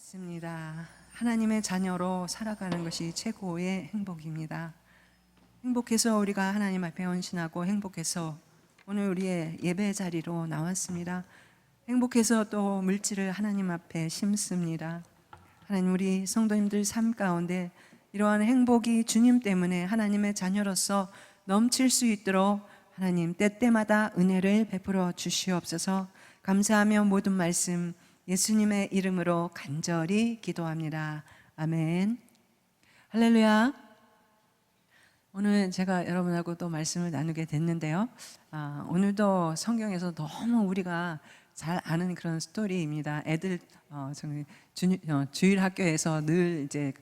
믿습니다. 하나님의 자녀로 살아가는 것이 최고의 행복입니다. 행복해서 우리가 하나님 앞에 헌신하고 행복해서 오늘 우리의 예배 자리로 나왔습니다. 행복해서 또 물질을 하나님 앞에 심습니다. 하나님, 우리 성도님들 삶 가운데 이러한 행복이 주님 때문에 하나님의 자녀로서 넘칠 수 있도록 하나님 때때마다 은혜를 베풀어 주시옵소서. 감사하며 모든 말씀 예수님의 이름으로 간절히 기도합니다. 아멘. 할렐루야. 오늘 제가 여러분하고 또 말씀을 나누게 됐는데요. 오늘도 성경에서 너무 우리가 잘 아는 그런 스토리입니다. 애들 주일 학교에서 늘 이제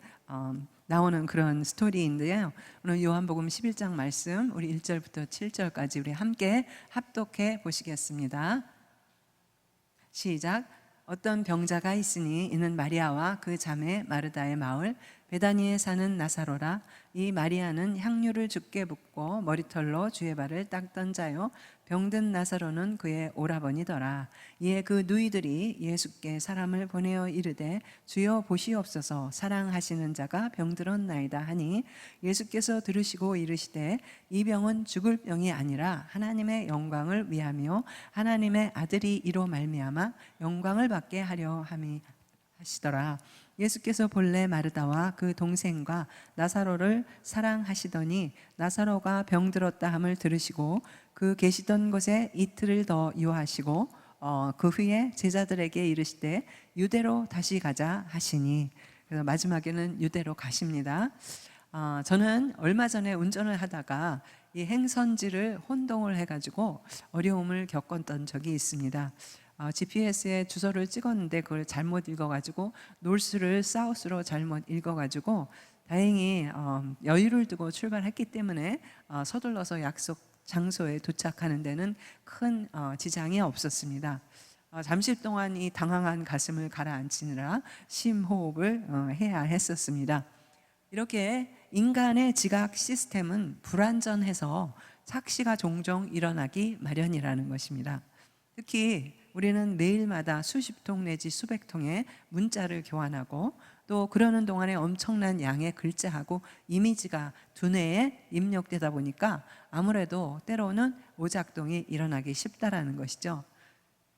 나오는 그런 스토리인데요. 오늘 요한복음 11장 말씀 우리 1절부터 7절까지 우리 함께 합독해 보시겠습니다. 시작. 어떤 병자가 있으니 이는 마리아와 그 자매 마르다의 마을 베다니에 사는 나사로라. 이 마리아는 향유를 주께 붓고 머리털로 주의 발을 닦던 자요, 병든 나사로는 그의 오라버니더라. 이에 그 누이들이 예수께 사람을 보내어 이르되 주여 보시옵소서, 사랑하시는 자가 병들었나이다 하니 예수께서 들으시고 이르시되 이 병은 죽을 병이 아니라 하나님의 영광을 위하며 하나님의 아들이 이로 말미암아 영광을 받게 하려 함이 하시더라. 예수께서 본래 마르다와 그 동생과 나사로를 사랑하시더니 나사로가 병들었다 함을 들으시고 그 계시던 곳에 이틀을 더 유하시고 그 후에 제자들에게 이르시되 유대로 다시 가자 하시니, 그래서 마지막에는 유대로 가십니다. 저는 얼마 전에 운전을 하다가 이 행선지를 혼동을 해가지고 어려움을 겪었던 적이 있습니다. GPS에 주소를 찍었는데 그걸 잘못 읽어가지고 놀스를 사우스로 잘못 읽어가지고 다행히 여유를 두고 출발했기 때문에 서둘러서 약속 장소에 도착하는 데는 큰 지장이 없었습니다. 잠시 동안 이 당황한 가슴을 가라앉히느라 심호흡을 해야 했었습니다. 이렇게 인간의 지각 시스템은 불완전해서 착시가 종종 일어나기 마련이라는 것입니다. 특히 우리는 매일마다 수십 통 내지 수백 통의 문자를 교환하고 또 그러는 동안에 엄청난 양의 글자하고 이미지가 두뇌에 입력되다 보니까 아무래도 때로는 오작동이 일어나기 쉽다라는 것이죠.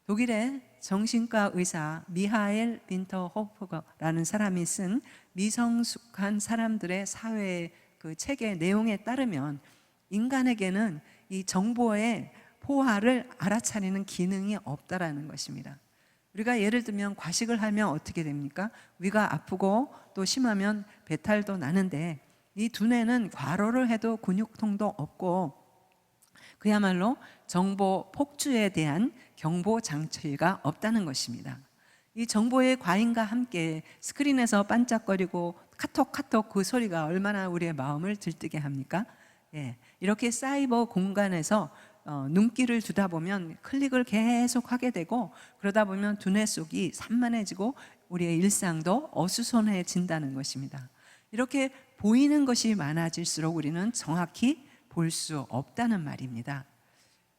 독일의 정신과 의사 미하엘 빈터호프라는 사람이 쓴 미성숙한 사람들의 사회 그 책의 내용에 따르면 인간에게는 이 정보의 포화를 알아차리는 기능이 없다라는 것입니다. 우리가 예를 들면 과식을 하면 어떻게 됩니까? 위가 아프고 또 심하면 배탈도 나는데 이 두뇌는 과로를 해도 근육통도 없고 그야말로 정보 폭주에 대한 경보 장치가 없다는 것입니다. 이 정보의 과잉과 함께 스크린에서 반짝거리고 카톡 그 소리가 얼마나 우리의 마음을 들뜨게 합니까? 이렇게 사이버 공간에서 눈길을 두다 보면 클릭을 계속 하게 되고 그러다 보면 두뇌 속이 산만해지고 우리의 일상도 어수선해진다는 것입니다. 이렇게 보이는 것이 많아질수록 우리는 정확히 볼 수 없다는 말입니다.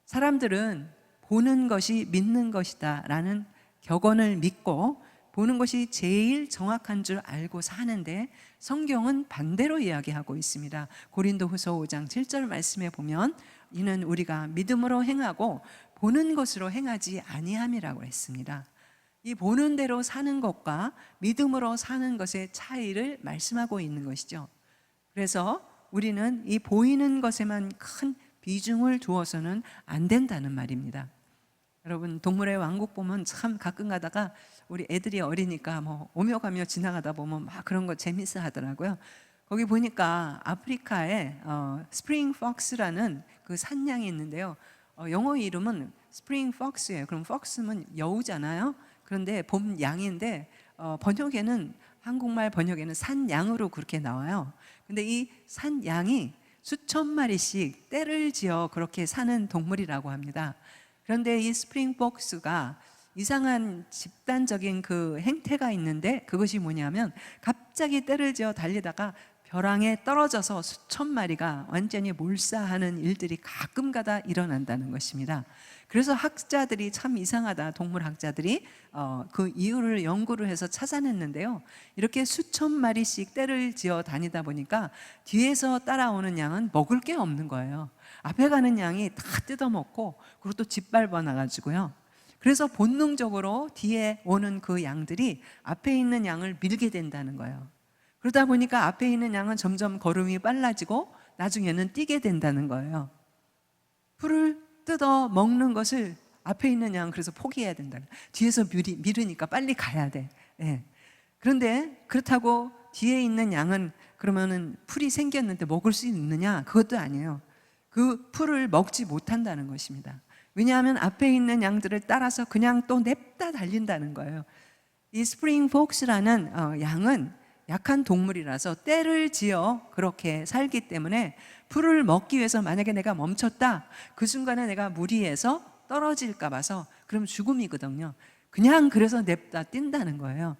사람들은 보는 것이 믿는 것이다 라는 격언을 믿고 보는 것이 제일 정확한 줄 알고 사는데 성경은 반대로 이야기하고 있습니다. 고린도후서 5장 7절 말씀에 보면 이는 우리가 믿음으로 행하고 보는 것으로 행하지 아니함이라고 했습니다. 이 보는 대로 사는 것과 믿음으로 사는 것의 차이를 말씀하고 있는 것이죠. 그래서 우리는 이 보이는 것에만 큰 비중을 두어서는 안 된다는 말입니다. 여러분, 동물의 왕국 보면 참 가끔 가다가 우리 애들이 어리니까 뭐 오며 가며 지나가다 보면 막 그런 거 재밌어 하더라고요. 거기 보니까 아프리카에 스프링 폭스라는 그 산양이 있는데요. 영어 이름은 스프링 폭스예요. 그럼 폭스는 여우잖아요. 그런데 봄 양인데 번역에는 한국말 번역에는 산양으로 그렇게 나와요. 근데 이 산양이 수천 마리씩 떼를 지어 그렇게 사는 동물이라고 합니다. 그런데 이 스프링 폭스가 이상한 집단적인 그 행태가 있는데 그것이 뭐냐면 갑자기 떼를 지어 달리다가 벼랑에 떨어져서 수천 마리가 완전히 몰사하는 일들이 가끔가다 일어난다는 것입니다. 그래서 학자들이 참 이상하다, 동물학자들이 그 이유를 연구를 해서 찾아냈는데요. 이렇게 수천 마리씩 떼를 지어 다니다 보니까 뒤에서 따라오는 양은 먹을 게 없는 거예요. 앞에 가는 양이 다 뜯어먹고 그리고 또 짓밟아 나가지고요. 그래서 본능적으로 뒤에 오는 그 양들이 앞에 있는 양을 밀게 된다는 거예요. 그러다 보니까 앞에 있는 양은 점점 걸음이 빨라지고 나중에는 뛰게 된다는 거예요. 풀을 뜯어 먹는 것을 앞에 있는 양 그래서 포기해야 된다. 뒤에서 밀으니까 빨리 가야 돼. 예. 그런데 그렇다고 뒤에 있는 양은 그러면은 풀이 생겼는데 먹을 수 있느냐? 그것도 아니에요. 그 풀을 먹지 못한다는 것입니다. 왜냐하면 앞에 있는 양들을 따라서 그냥 또 냅다 달린다는 거예요. 이 스프링 폭스라는 양은 약한 동물이라서 떼를 지어 그렇게 살기 때문에 풀을 먹기 위해서 만약에 내가 멈췄다, 그 순간에 내가 무리해서 떨어질까 봐서 그럼 죽음이거든요. 그냥 그래서 냅다 뛴다는 거예요.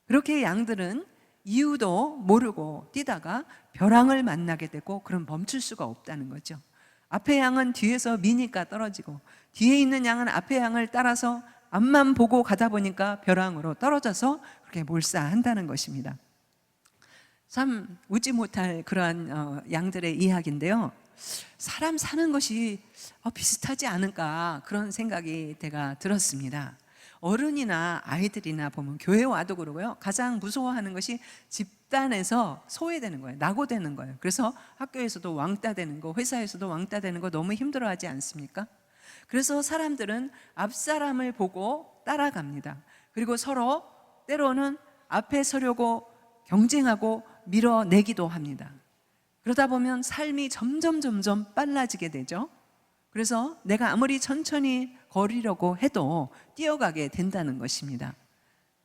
그렇게 양들은 이유도 모르고 뛰다가 벼랑을 만나게 되고 그럼 멈출 수가 없다는 거죠. 앞에 양은 뒤에서 미니까 떨어지고 뒤에 있는 양은 앞에 양을 따라서 앞만 보고 가다 보니까 벼랑으로 떨어져서 그렇게 몰사한다는 것입니다. 참 웃지 못할 그러한 양들의 이야기인데요. 사람 사는 것이 비슷하지 않을까 그런 생각이 제가 들었습니다. 어른이나 아이들이나 보면 교회 와도 그러고요. 가장 무서워하는 것이 집단에서 소외되는 거예요. 낙오되는 거예요. 그래서 학교에서도 왕따 되는 거, 회사에서도 왕따 되는 거 너무 힘들어하지 않습니까? 그래서 사람들은 앞사람을 보고 따라갑니다. 그리고 서로 때로는 앞에 서려고 경쟁하고 밀어내기도 합니다. 그러다 보면 삶이 점점 빨라지게 되죠. 그래서 내가 아무리 천천히 걸으려고 해도 뛰어가게 된다는 것입니다.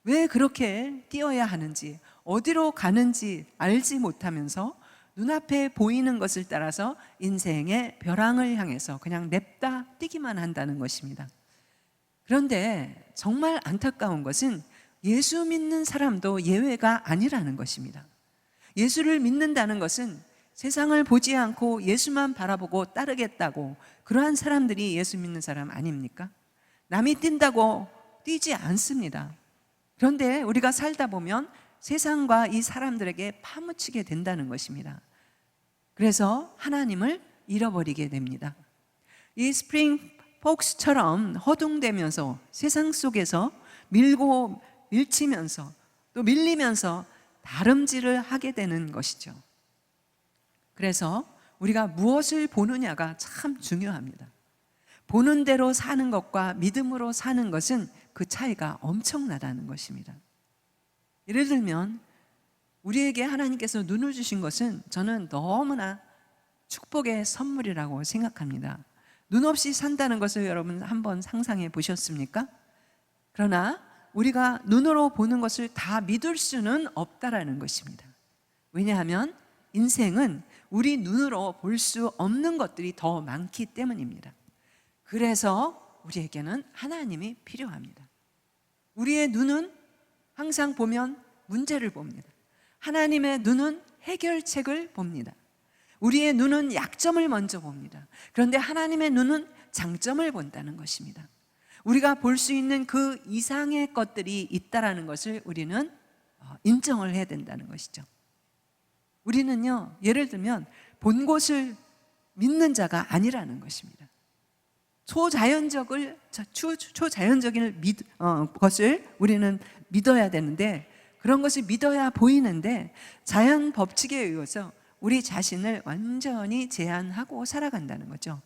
왜 그렇게 뛰어야 하는지, 어디로 가는지 알지 못하면서 눈앞에 보이는 것을 따라서 인생의 벼랑을 향해서 그냥 냅다 뛰기만 한다는 것입니다. 그런데 정말 안타까운 것은 예수 믿는 사람도 예외가 아니라는 것입니다. 예수를 믿는다는 것은 세상을 보지 않고 예수만 바라보고 따르겠다고 그러한 사람들이 예수 믿는 사람 아닙니까? 남이 뛴다고 뛰지 않습니다. 그런데 우리가 살다 보면 세상과 이 사람들에게 파묻히게 된다는 것입니다. 그래서 하나님을 잃어버리게 됩니다. 이 스프링 폭스처럼 허둥대면서 세상 속에서 밀치면서 또 밀리면서 다름질을 하게 되는 것이죠. 그래서 우리가 무엇을 보느냐가 참 중요합니다. 보는 대로 사는 것과 믿음으로 사는 것은 그 차이가 엄청나다는 것입니다. 예를 들면 우리에게 하나님께서 눈을 주신 것은 저는 너무나 축복의 선물이라고 생각합니다. 눈 없이 산다는 것을 여러분 한번 상상해 보셨습니까? 그러나 우리가 눈으로 보는 것을 다 믿을 수는 없다라는 것입니다. 왜냐하면 인생은 우리 눈으로 볼 수 없는 것들이 더 많기 때문입니다. 그래서 우리에게는 하나님이 필요합니다. 우리의 눈은 항상 보면 문제를 봅니다. 하나님의 눈은 해결책을 봅니다. 우리의 눈은 약점을 먼저 봅니다. 그런데 하나님의 눈은 장점을 본다는 것입니다. 우리가 볼 수 있는 그 이상의 것들이 있다라는 것을 우리는 인정을 해야 된다는 것이죠. 우리는요, 예를 들면 본 것을 믿는 자가 아니라는 것입니다. 초자연적인 것을 우리는 믿어야 되는데 그런 것을 믿어야 보이는데 자연 법칙에 의해서 우리 자신을 완전히 제한하고 살아간다는 거죠.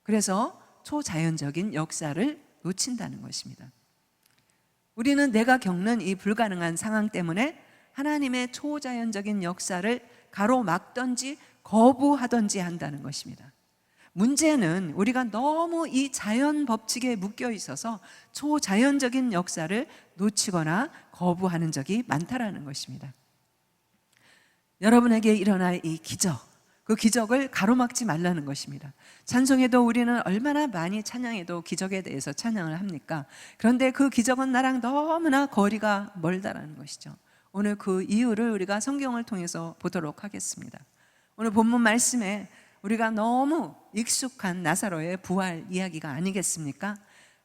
그래서 초자연적인 역사를 놓친다는 것입니다. 우리는 내가 겪는 이 불가능한 상황 때문에 하나님의 초자연적인 역사를 가로막든지 거부하든지 한다는 것입니다. 문제는 우리가 너무 이 자연 법칙에 묶여 있어서 초자연적인 역사를 놓치거나 거부하는 적이 많다라는 것입니다. 여러분에게 일어날 이 기적, 그 기적을 가로막지 말라는 것입니다. 찬송에도 우리는 얼마나 많이 찬양해도 기적에 대해서 찬양을 합니까? 그런데 그 기적은 나랑 너무나 거리가 멀다라는 것이죠. 오늘 그 이유를 우리가 성경을 통해서 보도록 하겠습니다. 오늘 본문 말씀에 우리가 너무 익숙한 나사로의 부활 이야기가 아니겠습니까?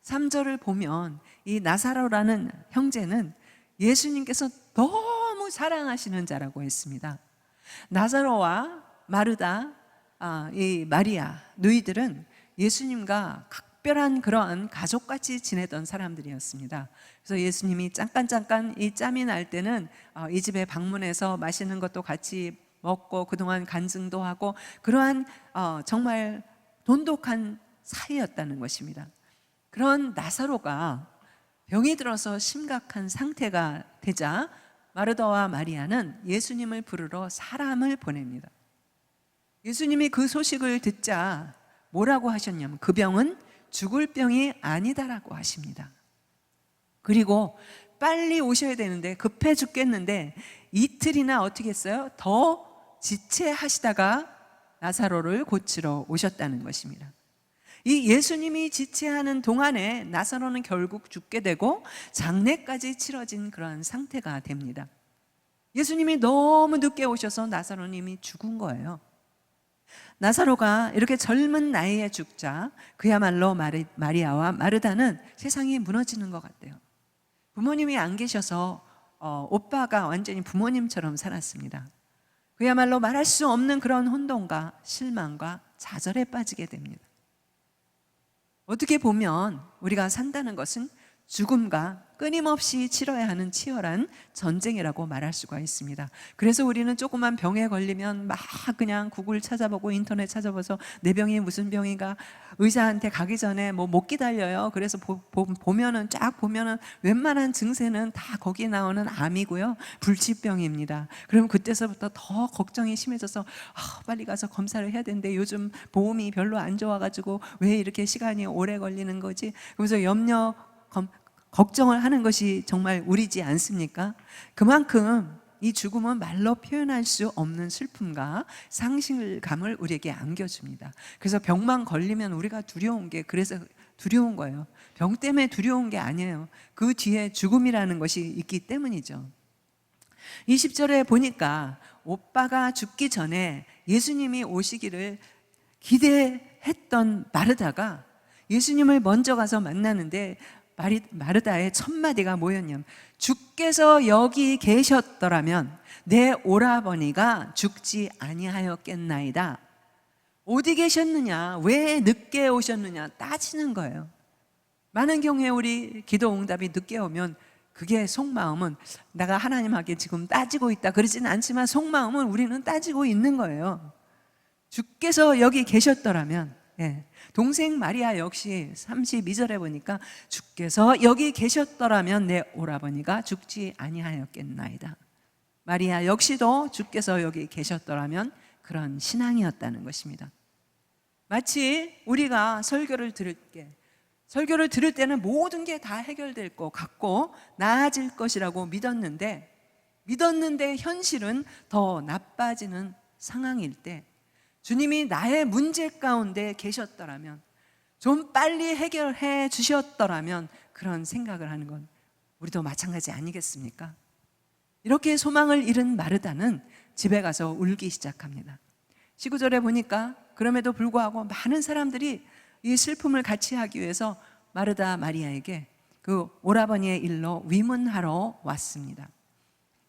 3절을 보면 이 나사로라는 형제는 예수님께서 너무 사랑하시는 자라고 했습니다. 나사로와 마르다, 이 마리아, 너희들은 예수님과 각별한 그러한 가족같이 지내던 사람들이었습니다. 그래서 예수님이 잠깐 이 짬이 날 때는 이 집에 방문해서 맛있는 것도 같이 먹고 그동안 간증도 하고 그러한 정말 돈독한 사이였다는 것입니다. 그런 나사로가 병이 들어서 심각한 상태가 되자 마르다와 마리아는 예수님을 부르러 사람을 보냅니다. 예수님이 그 소식을 듣자 뭐라고 하셨냐면 그 병은 죽을 병이 아니다라고 하십니다. 그리고 빨리 오셔야 되는데 급해 죽겠는데 이틀이나 어떻게 했어요? 더 지체하시다가 나사로를 고치러 오셨다는 것입니다. 이 예수님이 지체하는 동안에 나사로는 결국 죽게 되고 장례까지 치러진 그러한 상태가 됩니다. 예수님이 너무 늦게 오셔서 나사로는 이미 죽은 거예요. 나사로가 이렇게 젊은 나이에 죽자 그야말로 마리아와 마르다는 세상이 무너지는 것 같아요. 부모님이 안 계셔서 오빠가 완전히 부모님처럼 살았습니다. 그야말로 말할 수 없는 그런 혼돈과 실망과 좌절에 빠지게 됩니다. 어떻게 보면 우리가 산다는 것은 죽음과 끊임없이 치러야 하는 치열한 전쟁이라고 말할 수가 있습니다. 그래서 우리는 조그만 병에 걸리면 막 그냥 구글 찾아보고 인터넷 찾아봐서 내 병이 무슨 병인가, 의사한테 가기 전에 뭐 못 기다려요. 그래서 보면은 쫙 보면은 웬만한 증세는 다 거기에 나오는 암이고요, 불치병입니다. 그러면 그때서부터 더 걱정이 심해져서 빨리 가서 검사를 해야 되는데 요즘 보험이 별로 안 좋아가지고 왜 이렇게 시간이 오래 걸리는 거지? 그래서 걱정을 하는 것이 정말 우리지 않습니까? 그만큼 이 죽음은 말로 표현할 수 없는 슬픔과 상실감을 우리에게 안겨줍니다. 그래서 병만 걸리면 우리가 두려운 게 그래서 두려운 거예요. 병 때문에 두려운 게 아니에요. 그 뒤에 죽음이라는 것이 있기 때문이죠. 20절에 보니까 오빠가 죽기 전에 예수님이 오시기를 기대했던 마르다가 예수님을 먼저 가서 만나는데 마르다의 첫 마디가 뭐였냐면 주께서 여기 계셨더라면 내 오라버니가 죽지 아니하였겠나이다. 어디 계셨느냐, 왜 늦게 오셨느냐 따지는 거예요. 많은 경우에 우리 기도 응답이 늦게 오면 그게 속마음은 내가 하나님에게 지금 따지고 있다 그러지는 않지만 속마음은 우리는 따지고 있는 거예요. 주께서 여기 계셨더라면, 동생 마리아 역시 32절에 보니까 주께서 여기 계셨더라면 내 오라버니가 죽지 아니하였겠나이다. 마리아 역시도 주께서 여기 계셨더라면 그런 신앙이었다는 것입니다. 마치 우리가 설교를 들을 때는 모든 게 다 해결될 것 같고 나아질 것이라고 믿었는데 현실은 더 나빠지는 상황일 때 주님이 나의 문제 가운데 계셨더라면, 좀 빨리 해결해 주셨더라면 그런 생각을 하는 건 우리도 마찬가지 아니겠습니까? 이렇게 소망을 잃은 마르다는 집에 가서 울기 시작합니다. 19절에 보니까 그럼에도 불구하고 많은 사람들이 이 슬픔을 같이 하기 위해서 마르다 마리아에게 그 오라버니의 일로 위문하러 왔습니다.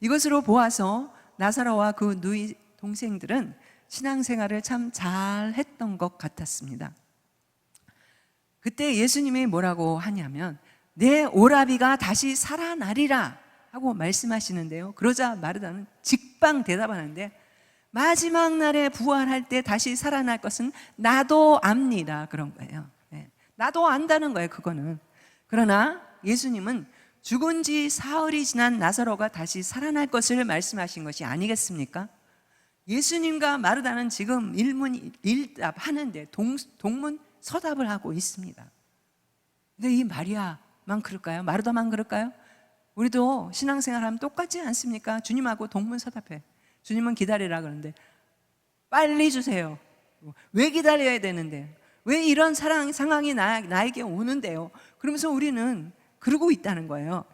이것으로 보아서 나사로와 그 누이 동생들은 신앙생활을 참 잘했던 것 같았습니다. 그때 예수님이 뭐라고 하냐면 내 오라비가 다시 살아나리라 하고 말씀하시는데요. 그러자 마르다는 직방 대답하는데 마지막 날에 부활할 때 다시 살아날 것은 나도 압니다. 그런 거예요. 나도 안다는 거예요. 그거는. 그러나 예수님은 죽은 지 사흘이 지난 나사로가 다시 살아날 것을 말씀하신 것이 아니겠습니까? 예수님과 마르다는 지금 일답하는데 동문서답을 하고 있습니다. 근데 이 마리아만 그럴까요? 마르다만 그럴까요? 우리도 신앙생활하면 똑같지 않습니까? 주님하고 동문서답해. 주님은 기다리라 그러는데 빨리 주세요. 왜 기다려야 되는데? 왜 이런 상황이 나에게 오는데요? 그러면서 우리는 그러고 있다는 거예요.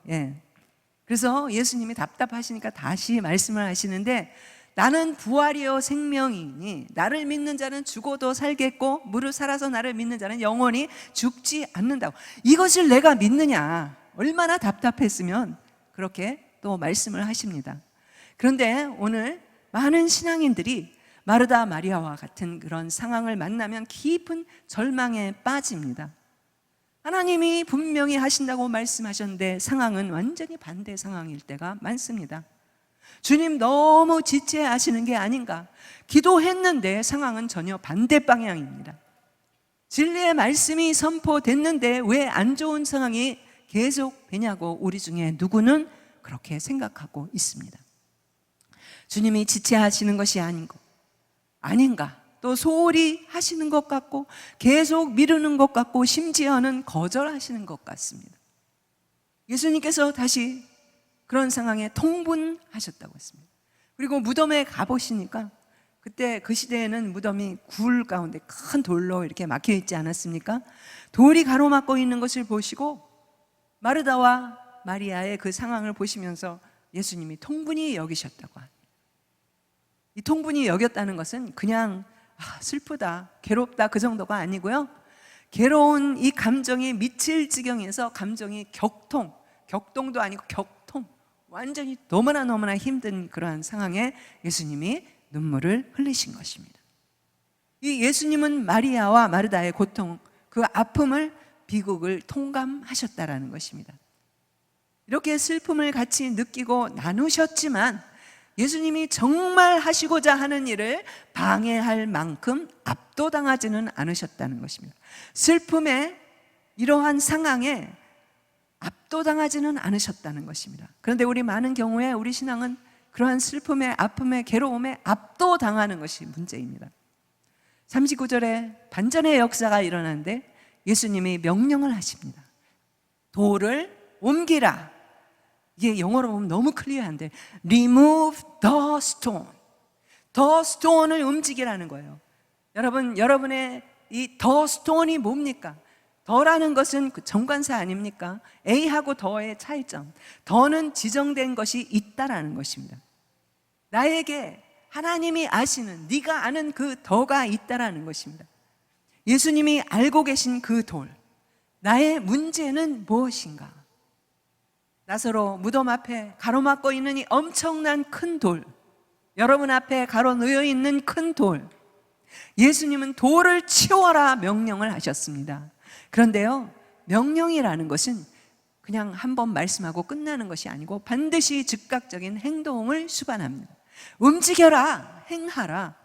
그래서 예수님이 답답하시니까 다시 말씀을 하시는데, 나는 부활이요 생명이니 나를 믿는 자는 죽어도 살겠고 무릇 살아서 나를 믿는 자는 영원히 죽지 않는다고. 이것을 내가 믿느냐. 얼마나 답답했으면 그렇게 또 말씀을 하십니다. 그런데 오늘 많은 신앙인들이 마르다 마리아와 같은 그런 상황을 만나면 깊은 절망에 빠집니다. 하나님이 분명히 하신다고 말씀하셨는데 상황은 완전히 반대 상황일 때가 많습니다. 주님 너무 지체하시는 게 아닌가. 기도했는데 상황은 전혀 반대 방향입니다. 진리의 말씀이 선포됐는데 왜 안 좋은 상황이 계속 되냐고 우리 중에 누구는 그렇게 생각하고 있습니다. 주님이 지체하시는 것이 아닌가, 또 소홀히 하시는 것 같고 계속 미루는 것 같고 심지어는 거절하시는 것 같습니다. 예수님께서 다시 그런 상황에 통분하셨다고 했습니다. 그리고 무덤에 가보시니까 그때 그 시대에는 무덤이 굴 가운데 큰 돌로 이렇게 막혀 있지 않았습니까? 돌이 가로막고 있는 것을 보시고 마르다와 마리아의 그 상황을 보시면서 예수님이 통분히 여기셨다고 합니다. 이 통분히 여겼다는 것은 그냥 슬프다, 괴롭다 그 정도가 아니고요. 괴로운 이 감정이 미칠 지경에서 감정이 격동도 아니고 격통, 완전히 너무나 힘든 그러한 상황에 예수님이 눈물을 흘리신 것입니다. 이 예수님은 마리아와 마르다의 고통, 그 아픔을, 비극을 통감하셨다라는 것입니다. 이렇게 슬픔을 같이 느끼고 나누셨지만 예수님이 정말 하시고자 하는 일을 방해할 만큼 압도당하지는 않으셨다는 것입니다. 슬픔의 이러한 상황에 압도당하지는 않으셨다는 것입니다. 그런데 우리 많은 경우에 우리 신앙은 그러한 슬픔에, 아픔에, 괴로움에 압도당하는 것이 문제입니다. 39절에 반전의 역사가 일어나는데 예수님이 명령을 하십니다. 돌을 옮기라. 이게 영어로 보면 너무 클리어한데 remove the stone. the stone을 움직이라는 거예요. 여러분의 이 the stone이 뭡니까? 더라는 것은 그 정관사 아닙니까? A하고 더의 차이점. 더는 지정된 것이 있다라는 것입니다. 나에게 하나님이 아시는, 네가 아는 그 더가 있다라는 것입니다. 예수님이 알고 계신 그 돌, 나의 문제는 무엇인가? 나사로 무덤 앞에 가로막고 있는 이 엄청난 큰 돌, 여러분 앞에 가로놓여 있는 큰 돌, 예수님은 돌을 치워라 명령을 하셨습니다. 그런데요, 명령이라는 것은 그냥 한번 말씀하고 끝나는 것이 아니고 반드시 즉각적인 행동을 수반합니다. 움직여라, 행하라.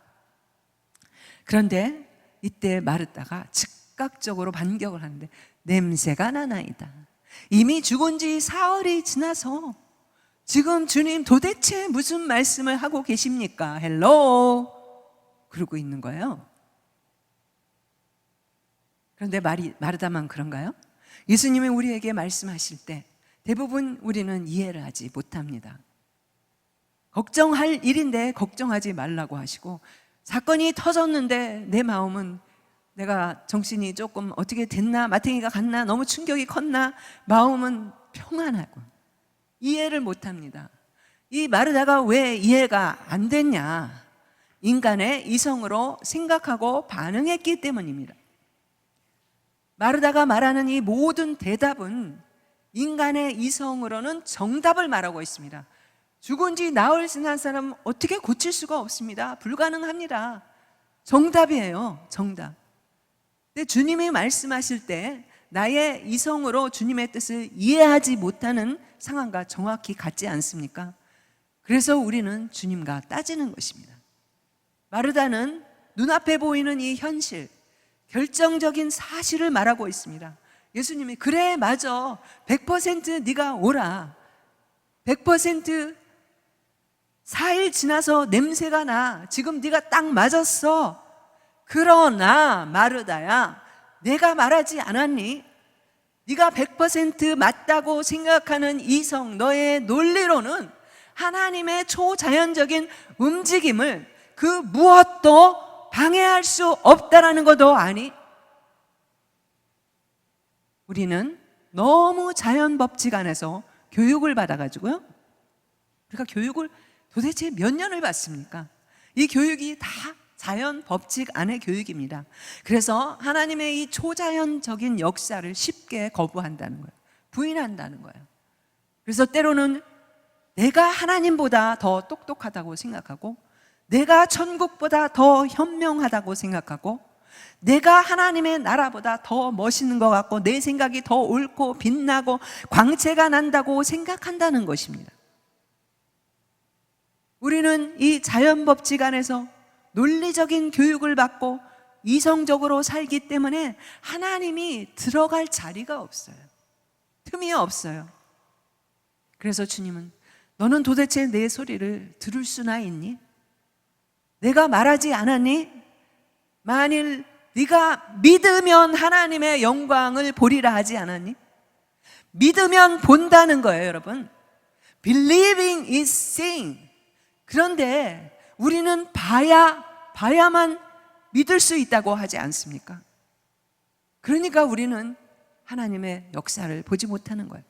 그런데 이때 마르다가 즉각적으로 반격을 하는데 냄새가 나나이다. 이미 죽은 지 사흘이 지나서 지금 주님 도대체 무슨 말씀을 하고 계십니까? 헬로 그러고 있는 거예요. 그런데 마르다만 그런가요? 예수님이 우리에게 말씀하실 때 대부분 우리는 이해를 하지 못합니다. 걱정할 일인데 걱정하지 말라고 하시고, 사건이 터졌는데 내 마음은 내가 정신이 조금 어떻게 됐나, 마탱이가 갔나, 너무 충격이 컸나, 마음은 평안하고 이해를 못합니다. 이 마르다가 왜 이해가 안 됐냐? 인간의 이성으로 생각하고 반응했기 때문입니다. 마르다가 말하는 이 모든 대답은 인간의 이성으로는 정답을 말하고 있습니다. 죽은 지 나흘 지난 사람은 어떻게 고칠 수가 없습니다. 불가능합니다. 정답이에요, 정답. 근데 주님이 말씀하실 때 나의 이성으로 주님의 뜻을 이해하지 못하는 상황과 정확히 같지 않습니까? 그래서 우리는 주님과 따지는 것입니다. 마르다는 눈앞에 보이는 이 현실, 결정적인 사실을 말하고 있습니다. 예수님이 그래 맞아, 100% 네가 오라, 100% 4일 지나서 냄새가 나, 지금 네가 딱 맞았어. 그러나 마르다야, 내가 말하지 않았니? 네가 100% 맞다고 생각하는 이성, 너의 논리로는 하나님의 초자연적인 움직임을 그 무엇도 방해할 수 없다라는 것도 아니? 우리는 너무 자연 법칙 안에서 교육을 받아가지고요. 우리가 교육을 도대체 몇 년을 받습니까? 이 교육이 다 자연 법칙 안의 교육입니다. 그래서 하나님의 이 초자연적인 역사를 쉽게 거부한다는 거예요. 부인한다는 거예요. 그래서 때로는 내가 하나님보다 더 똑똑하다고 생각하고, 내가 천국보다 더 현명하다고 생각하고, 내가 하나님의 나라보다 더 멋있는 것 같고, 내 생각이 더 옳고 빛나고 광채가 난다고 생각한다는 것입니다. 우리는 이 자연 법칙 안에서 논리적인 교육을 받고 이성적으로 살기 때문에 하나님이 들어갈 자리가 없어요. 틈이 없어요. 그래서 주님은 너는 도대체 내 소리를 들을 수나 있니? 내가 말하지 않았니? 만일 네가 믿으면 하나님의 영광을 보리라 하지 않았니? 믿으면 본다는 거예요, 여러분. Believing is seeing. 그런데 우리는 봐야만 믿을 수 있다고 하지 않습니까? 그러니까 우리는 하나님의 역사를 보지 못하는 거예요.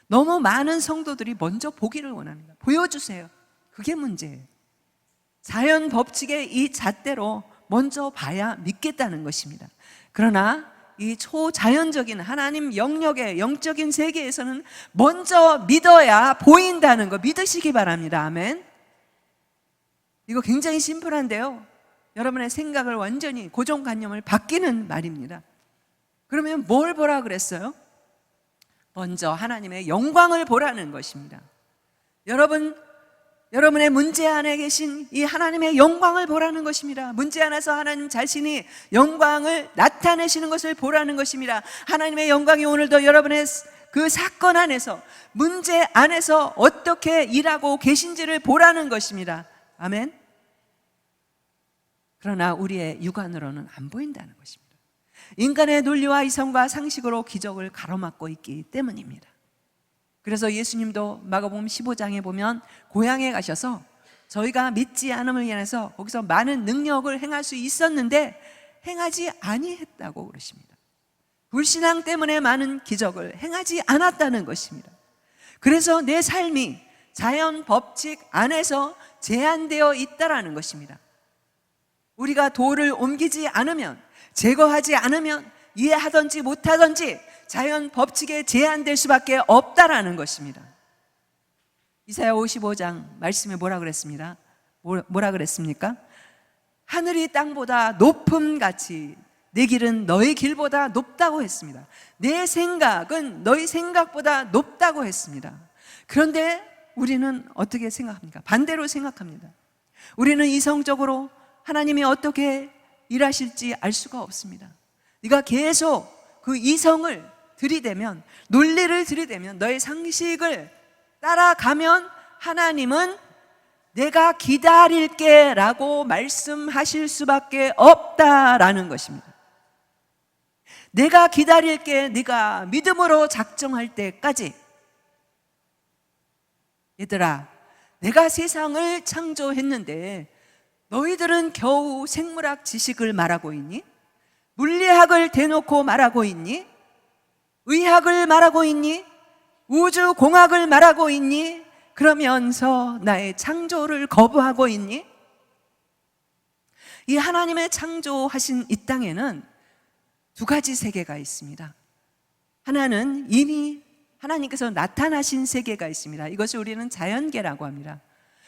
너무 많은 성도들이 먼저 보기를 원합니다. 보여주세요. 그게 문제예요. 자연 법칙의 이 잣대로 먼저 봐야 믿겠다는 것입니다. 그러나 이 초자연적인 하나님 영역의 영적인 세계에서는 먼저 믿어야 보인다는 거 믿으시기 바랍니다. 아멘. 이거 굉장히 심플한데요, 여러분의 생각을 완전히 고정관념을 바뀌는 말입니다. 그러면 뭘 보라 그랬어요? 먼저 하나님의 영광을 보라는 것입니다. 여러분의 문제 안에 계신 이 하나님의 영광을 보라는 것입니다. 문제 안에서 하나님 자신이 영광을 나타내시는 것을 보라는 것입니다. 하나님의 영광이 오늘도 여러분의 그 사건 안에서, 문제 안에서 어떻게 일하고 계신지를 보라는 것입니다. 아멘. 그러나 우리의 육안으로는 안 보인다는 것입니다. 인간의 논리와 이성과 상식으로 기적을 가로막고 있기 때문입니다. 그래서 예수님도 마가복음 15장에 보면 고향에 가셔서 저희가 믿지 않음을 인해서 거기서 많은 능력을 행할 수 있었는데 행하지 아니했다고 그러십니다. 불신앙 때문에 많은 기적을 행하지 않았다는 것입니다. 그래서 내 삶이 자연 법칙 안에서 제한되어 있다라는 것입니다. 우리가 도를 옮기지 않으면, 제거하지 않으면, 이해하든지 못하든지 자연 법칙에 제한될 수밖에 없다라는 것입니다. 이사야 55장 말씀에 뭐라 그랬습니다? 뭐라 그랬습니까? 하늘이 땅보다 높음 같이 내 길은 너희 길보다 높다고 했습니다. 내 생각은 너희 생각보다 높다고 했습니다. 그런데 우리는 어떻게 생각합니까? 반대로 생각합니다. 우리는 이성적으로 하나님이 어떻게 일하실지 알 수가 없습니다. 네가 계속 그 이성을 들이대면, 논리를 들이대면, 너의 상식을 따라가면 하나님은 내가 기다릴게 라고 말씀하실 수밖에 없다라는 것입니다. 내가 기다릴게, 네가 믿음으로 작정할 때까지. 얘들아, 내가 세상을 창조했는데 너희들은 겨우 생물학 지식을 말하고 있니? 물리학을 대놓고 말하고 있니? 의학을 말하고 있니? 우주공학을 말하고 있니? 그러면서 나의 창조를 거부하고 있니? 이 하나님의 창조하신 이 땅에는 두 가지 세계가 있습니다. 하나는 이미 하나님께서 나타나신 세계가 있습니다. 이것을 우리는 자연계라고 합니다.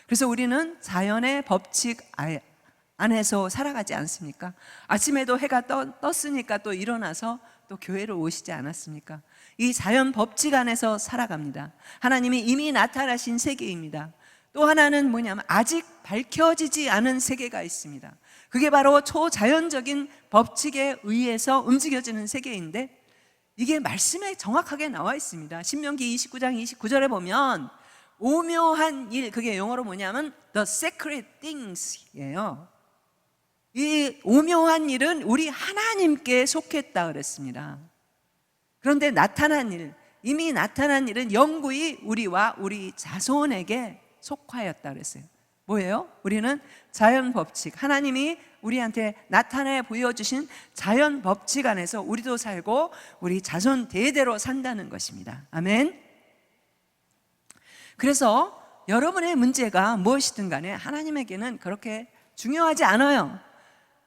그래서 우리는 자연의 법칙 안에서 살아가지 않습니까? 아침에도 해가 떴으니까 또 일어나서 또 교회를 오시지 않았습니까? 이 자연 법칙 안에서 살아갑니다. 하나님이 이미 나타나신 세계입니다. 또 하나는 뭐냐면 아직 밝혀지지 않은 세계가 있습니다. 그게 바로 초자연적인 법칙에 의해서 움직여지는 세계인데, 이게 말씀에 정확하게 나와 있습니다. 신명기 29장 29절에 보면 오묘한 일, 그게 영어로 뭐냐면 the secret things예요. 이 오묘한 일은 우리 하나님께 속했다 그랬습니다. 그런데 나타난 일, 이미 나타난 일은 영구히 우리와 우리 자손에게 속하였다 그랬어요. 뭐예요? 우리는 자연 법칙, 하나님이 우리한테 나타내 보여주신 자연 법칙 안에서 우리도 살고 우리 자손 대대로 산다는 것입니다. 아멘. 그래서 여러분의 문제가 무엇이든 간에 하나님에게는 그렇게 중요하지 않아요.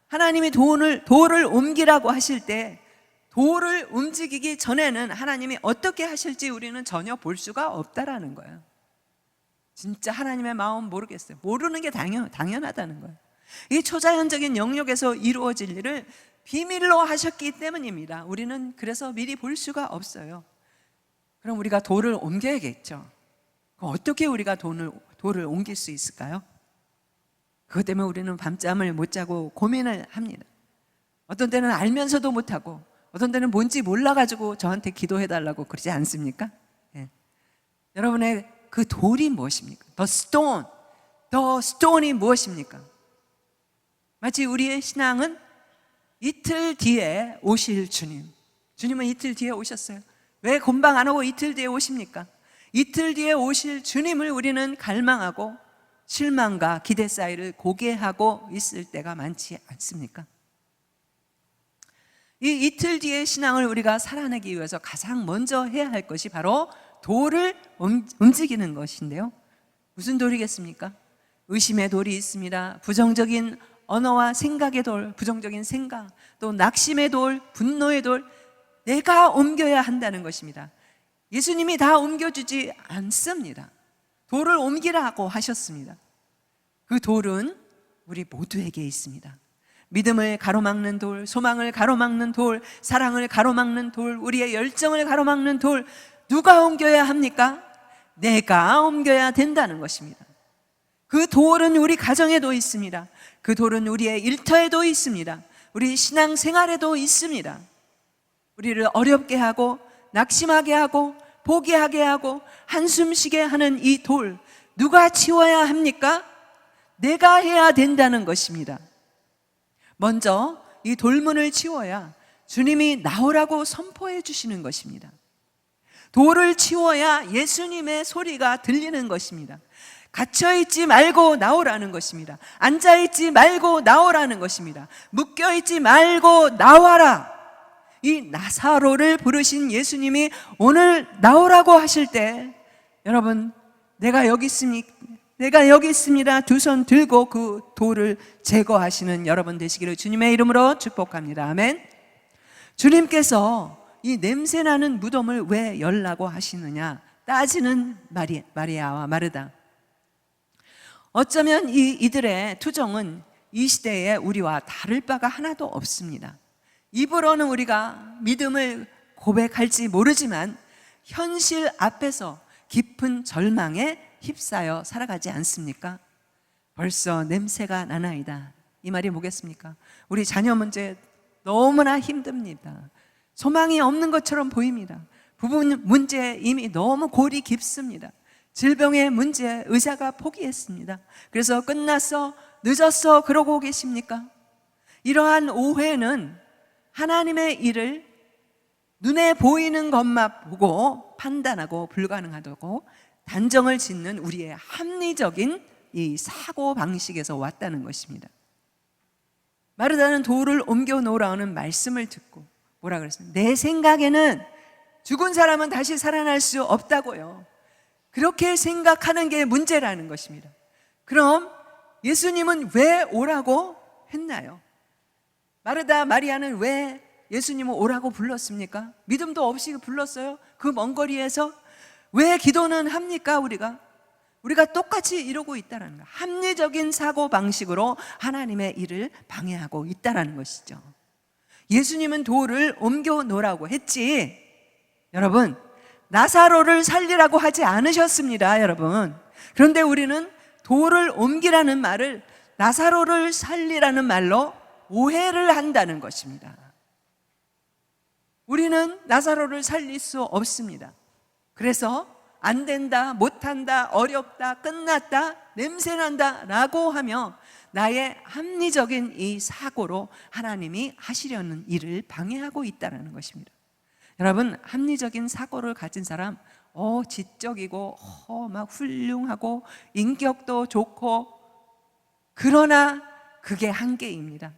하나님이 돌을 옮기라고 하실 때 돌을 움직이기 전에는 하나님이 어떻게 하실지 우리는 전혀 볼 수가 없다라는 거예요. 진짜 하나님의 마음 모르겠어요. 모르는 게 당연하다는 거예요. 이 초자연적인 영역에서 이루어질 일을 비밀로 하셨기 때문입니다. 우리는 그래서 미리 볼 수가 없어요. 그럼 우리가 돌을 옮겨야겠죠. 그럼 어떻게 우리가 돌을 옮길 수 있을까요? 그것 때문에 우리는 밤잠을 못 자고 고민을 합니다. 어떤 때는 알면서도 못하고, 어떤 때는 뭔지 몰라가지고 저한테 기도해달라고 그러지 않습니까? 예. 여러분의 그 돌이 무엇입니까? The stone이 무엇입니까? 마치 우리의 신앙은 이틀 뒤에 오실 주님은 이틀 뒤에 오셨어요. 왜 금방 안 오고 이틀 뒤에 오십니까? 이틀 뒤에 오실 주님을 우리는 갈망하고 실망과 기대 사이를 고개하고 있을 때가 많지 않습니까? 이 이틀 뒤의 신앙을 우리가 살아내기 위해서 가장 먼저 해야 할 것이 바로 돌을 움직이는 것인데요. 무슨 돌이겠습니까? 의심의 돌이 있습니다. 부정적인 언어와 생각의 돌, 부정적인 생각, 또 낙심의 돌, 분노의 돌, 내가 옮겨야 한다는 것입니다. 예수님이 다 옮겨주지 않습니다. 돌을 옮기라고 하셨습니다. 그 돌은 우리 모두에게 있습니다. 믿음을 가로막는 돌, 소망을 가로막는 돌, 사랑을 가로막는 돌, 우리의 열정을 가로막는 돌, 누가 옮겨야 합니까? 내가 옮겨야 된다는 것입니다. 그 돌은 우리 가정에도 있습니다. 그 돌은 우리의 일터에도 있습니다. 우리 신앙생활에도 있습니다. 우리를 어렵게 하고 낙심하게 하고 포기하게 하고 한숨 쉬게 하는 이 돌, 누가 치워야 합니까? 내가 해야 된다는 것입니다. 먼저 이 돌문을 치워야 주님이 나오라고 선포해 주시는 것입니다. 돌을 치워야 예수님의 소리가 들리는 것입니다. 갇혀있지 말고 나오라는 것입니다. 앉아있지 말고 나오라는 것입니다. 묶여있지 말고 나와라. 이 나사로를 부르신 예수님이 오늘 나오라고 하실 때, 여러분, 내가 여기 있습니다. 두 손 들고 그 돌을 제거하시는 여러분 되시기를 주님의 이름으로 축복합니다. 아멘. 주님께서 이 냄새나는 무덤을 왜 열라고 하시느냐 따지는 마리아와 마르다. 어쩌면 이들의 투정은 이 시대에 우리와 다를 바가 하나도 없습니다. 입으로는 우리가 믿음을 고백할지 모르지만 현실 앞에서 깊은 절망에 휩싸여 살아가지 않습니까? 벌써 냄새가 나나이다. 이 말이 뭐겠습니까? 우리 자녀 문제 너무나 힘듭니다. 소망이 없는 것처럼 보입니다. 부부 문제 이미 너무 골이 깊습니다. 질병의 문제 의사가 포기했습니다. 그래서 끝났어, 늦었어 그러고 계십니까? 이러한 오해는 하나님의 일을 눈에 보이는 것만 보고 판단하고 불가능하다고 단정을 짓는 우리의 합리적인 이 사고 방식에서 왔다는 것입니다. 마르다는 돌을 옮겨 놓으라는 말씀을 듣고 뭐라 그랬습니까? 내 생각에는 죽은 사람은 다시 살아날 수 없다고요. 그렇게 생각하는 게 문제라는 것입니다. 그럼 예수님은 왜 오라고 했나요? 마르다 마리아는 왜 예수님을 오라고 불렀습니까? 믿음도 없이 불렀어요? 그 먼 거리에서 왜 기도는 합니까? 우리가 똑같이 이러고 있다는 거예요. 합리적인 사고 방식으로 하나님의 일을 방해하고 있다는 것이죠. 예수님은 돌을 옮겨 놓으라고 했지, 여러분, 나사로를 살리라고 하지 않으셨습니다, 여러분. 그런데 우리는 돌을 옮기라는 말을 나사로를 살리라는 말로 오해를 한다는 것입니다. 우리는 나사로를 살릴 수 없습니다. 그래서 안 된다, 못한다, 어렵다, 끝났다, 냄새난다 라고 하며 나의 합리적인 이 사고로 하나님이 하시려는 일을 방해하고 있다는 것입니다. 여러분, 합리적인 사고를 가진 사람, 지적이고 막 훌륭하고 인격도 좋고, 그러나 그게 한계입니다.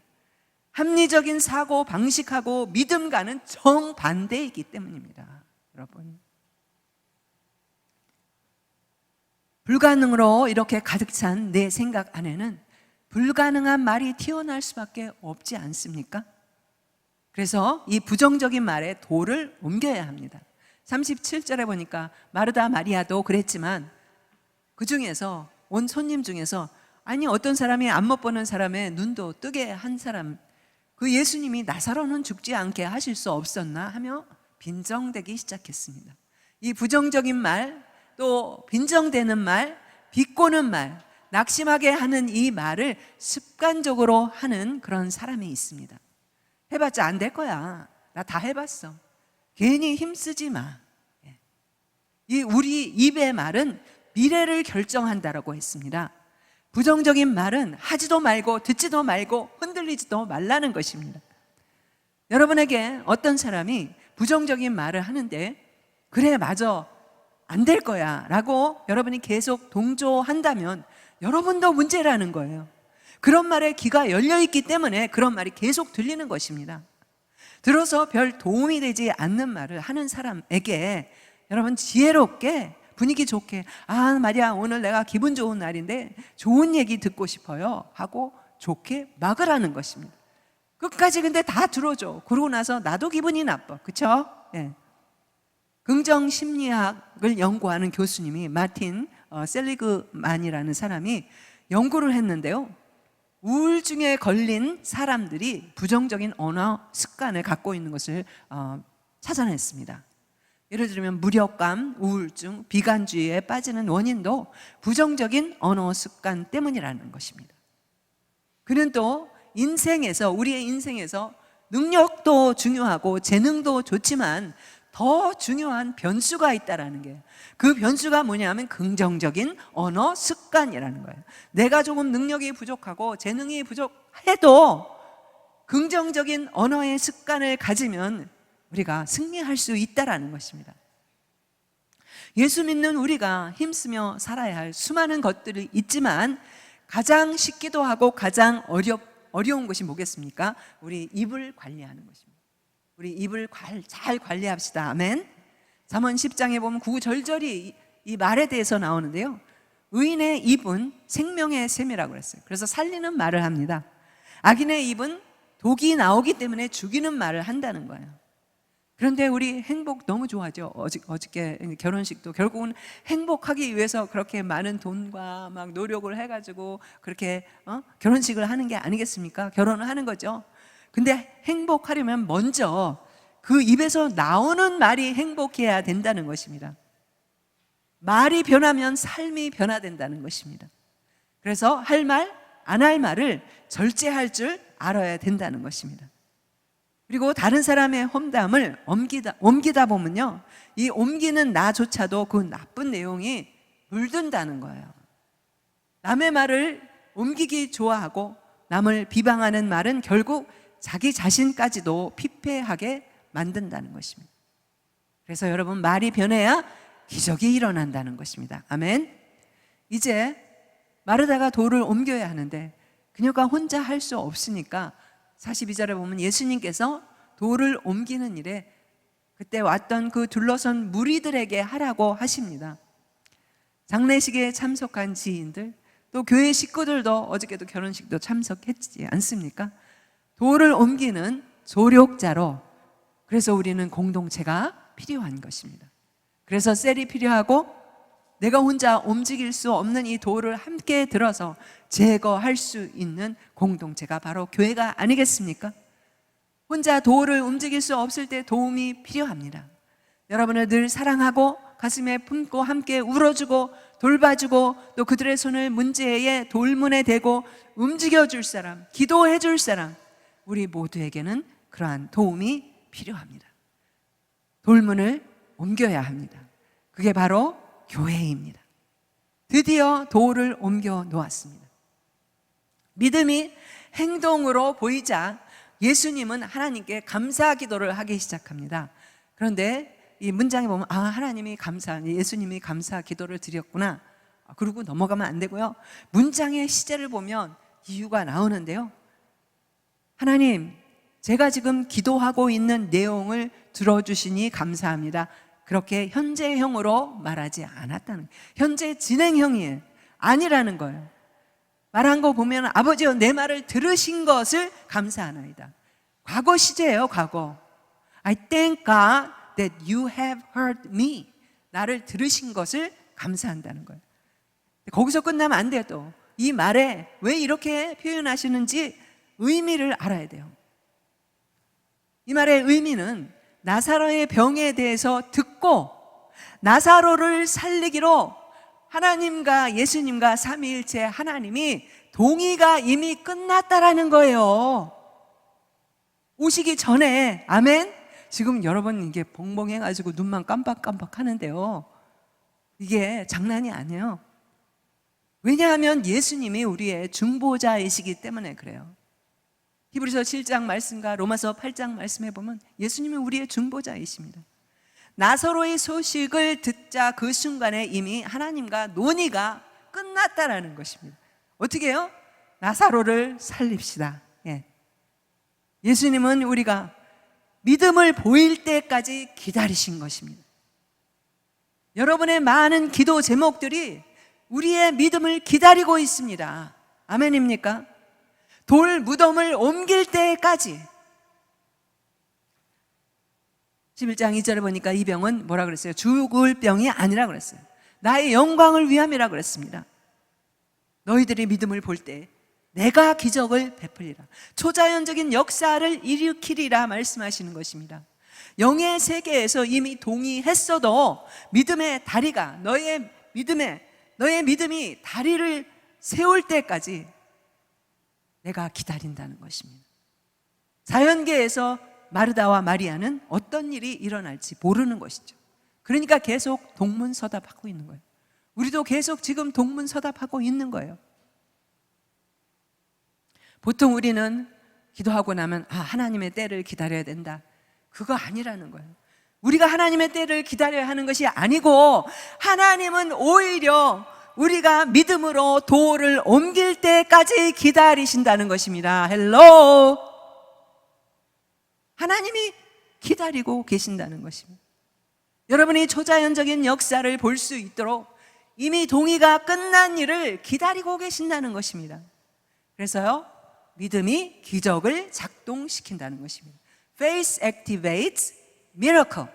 합리적인 사고 방식하고 믿음과는 정반대이기 때문입니다. 여러분, 불가능으로 이렇게 가득 찬 내 생각 안에는 불가능한 말이 튀어나올 수밖에 없지 않습니까? 그래서 이 부정적인 말에 도를 옮겨야 합니다. 37절에 보니까 마르다 마리아도 그랬지만 그 중에서 온 손님 중에서 아니 어떤 사람이 안 못 보는 사람의 눈도 뜨게 한 사람, 그 예수님이 나사로는 죽지 않게 하실 수 없었나 하며 빈정대기 시작했습니다. 이 부정적인 말, 또 빈정대는 말, 비꼬는 말, 낙심하게 하는 이 말을 습관적으로 하는 그런 사람이 있습니다. 해봤자 안 될 거야. 나 다 해봤어. 괜히 힘쓰지 마. 이 우리 입의 말은 미래를 결정한다라고 했습니다. 부정적인 말은 하지도 말고 듣지도 말고 흔들리지도 말라는 것입니다. 여러분에게 어떤 사람이 부정적인 말을 하는데 그래 맞아 안 될 거야 라고 여러분이 계속 동조한다면 여러분도 문제라는 거예요. 그런 말에 귀가 열려있기 때문에 그런 말이 계속 들리는 것입니다. 들어서 별 도움이 되지 않는 말을 하는 사람에게 여러분 지혜롭게 분위기 좋게 아 말이야 오늘 내가 기분 좋은 날인데 좋은 얘기 듣고 싶어요 하고 좋게 막으라는 것입니다. 끝까지 근데 다 들어줘. 그러고 나서 나도 기분이 나빠. 그렇죠? 예. 긍정 심리학을 연구하는 교수님이 마틴 셀리그만이라는 사람이 연구를 했는데요. 우울증에 걸린 사람들이 부정적인 언어 습관을 갖고 있는 것을 찾아냈습니다. 예를 들면 무력감, 우울증, 비관주의에 빠지는 원인도 부정적인 언어 습관 때문이라는 것입니다. 그는 또 우리의 인생에서 능력도 중요하고 재능도 좋지만 더 중요한 변수가 있다라는 게, 그 변수가 뭐냐면 긍정적인 언어 습관이라는 거예요. 내가 조금 능력이 부족하고 재능이 부족해도 긍정적인 언어의 습관을 가지면 우리가 승리할 수 있다라는 것입니다. 예수 믿는 우리가 힘쓰며 살아야 할 수많은 것들이 있지만 가장 쉽기도 하고 가장 어려운 것이 뭐겠습니까? 우리 입을 관리하는 것입니다. 우리 입을 잘 관리합시다. 아멘. 잠언 10장에 보면 구구절절히 이 말에 대해서 나오는데요. 의인의 입은 생명의 샘이라고 그랬어요. 그래서 살리는 말을 합니다. 악인의 입은 독이 나오기 때문에 죽이는 말을 한다는 거예요. 그런데 우리 행복 너무 좋아하죠. 어저께 결혼식도 결국은 행복하기 위해서 그렇게 많은 돈과 막 노력을 해가지고 그렇게 결혼식을 하는 게 아니겠습니까? 결혼을 하는 거죠. 근데 행복하려면 먼저 그 입에서 나오는 말이 행복해야 된다는 것입니다. 말이 변하면 삶이 변화된다는 것입니다. 그래서 할 말, 안 할 말을 절제할 줄 알아야 된다는 것입니다. 그리고 다른 사람의 험담을 옮기다 보면요, 이 옮기는 나조차도 그 나쁜 내용이 물든다는 거예요. 남의 말을 옮기기 좋아하고 남을 비방하는 말은 결국 자기 자신까지도 피폐하게 만든다는 것입니다. 그래서 여러분, 말이 변해야 기적이 일어난다는 것입니다. 아멘. 이제 마르다가 돌을 옮겨야 하는데 그녀가 혼자 할 수 없으니까 42절에 보면 예수님께서 돌을 옮기는 일에 그때 왔던 그 둘러선 무리들에게 하라고 하십니다. 장례식에 참석한 지인들, 또 교회 식구들도 어저께도 결혼식도 참석했지 않습니까? 돌을 옮기는 조력자로, 그래서 우리는 공동체가 필요한 것입니다. 그래서 셀이 필요하고 내가 혼자 움직일 수 없는 이 돌을 함께 들어서 제거할 수 있는 공동체가 바로 교회가 아니겠습니까? 혼자 돌을 움직일 수 없을 때 도움이 필요합니다. 여러분을 늘 사랑하고 가슴에 품고 함께 울어주고 돌봐주고 또 그들의 손을 문제의 돌문에 대고 움직여줄 사람, 기도해줄 사람, 우리 모두에게는 그러한 도움이 필요합니다. 돌문을 옮겨야 합니다. 그게 바로 교회입니다. 드디어 돌을 옮겨 놓았습니다. 믿음이 행동으로 보이자 예수님은 하나님께 감사 기도를 하기 시작합니다. 그런데 이 문장에 보면 하나님이 예수님이 감사 기도를 드렸구나, 그러고 넘어가면 안 되고요. 문장의 시제를 보면 이유가 나오는데요. 하나님, 제가 지금 기도하고 있는 내용을 들어주시니 감사합니다. 그렇게 현재형으로 말하지 않았다는 거예요. 현재 진행형이 아니라는 거예요. 말한 거 보면 아버지여 내 말을 들으신 것을 감사하나이다. 과거 시제예요. 과거. I thank God that you have heard me. 나를 들으신 것을 감사한다는 거예요. 거기서 끝나면 안 돼요. 또 이 말에 왜 이렇게 표현하시는지 의미를 알아야 돼요. 이 말의 의미는 나사로의 병에 대해서 듣고 나사로를 살리기로 하나님과 예수님과 삼위일체 하나님이 동의가 이미 끝났다라는 거예요. 오시기 전에. 아멘. 지금 여러분 이게 벙벙해가지고 눈만 깜빡깜빡 하는데요, 이게 장난이 아니에요. 왜냐하면 예수님이 우리의 중보자이시기 때문에 그래요. 히브리서 7장 말씀과 로마서 8장 말씀에 보면 예수님이 우리의 중보자이십니다. 나사로의 소식을 듣자 그 순간에 이미 하나님과 논의가 끝났다라는 것입니다. 어떻게 해요? 나사로를 살립시다. 예. 예수님은 우리가 믿음을 보일 때까지 기다리신 것입니다. 여러분의 많은 기도 제목들이 우리의 믿음을 기다리고 있습니다. 아멘입니까? 돌 무덤을 옮길 때까지. 11장 2절에 보니까 이 병은 뭐라 그랬어요? 죽을 병이 아니라 그랬어요. 나의 영광을 위함이라 그랬습니다. 너희들이 믿음을 볼 때 내가 기적을 베풀리라. 초자연적인 역사를 일으키리라 말씀하시는 것입니다. 영의 세계에서 이미 동의했어도 믿음의 다리가 너의 믿음이 다리를 세울 때까지 내가 기다린다는 것입니다. 자연계에서 마르다와 마리아는 어떤 일이 일어날지 모르는 것이죠. 그러니까 계속 동문서답하고 있는 거예요. 우리도 계속 지금 동문서답하고 있는 거예요. 보통 우리는 기도하고 나면 하나님의 때를 기다려야 된다. 그거 아니라는 거예요. 우리가 하나님의 때를 기다려야 하는 것이 아니고 하나님은 오히려 우리가 믿음으로 돌을 옮길 때까지 기다리신다는 것입니다. 헬로. 하나님이 기다리고 계신다는 것입니다. 여러분이 초자연적인 역사를 볼 수 있도록 이미 동의가 끝난 일을 기다리고 계신다는 것입니다. 그래서요, 믿음이 기적을 작동시킨다는 것입니다. Faith activates miracle.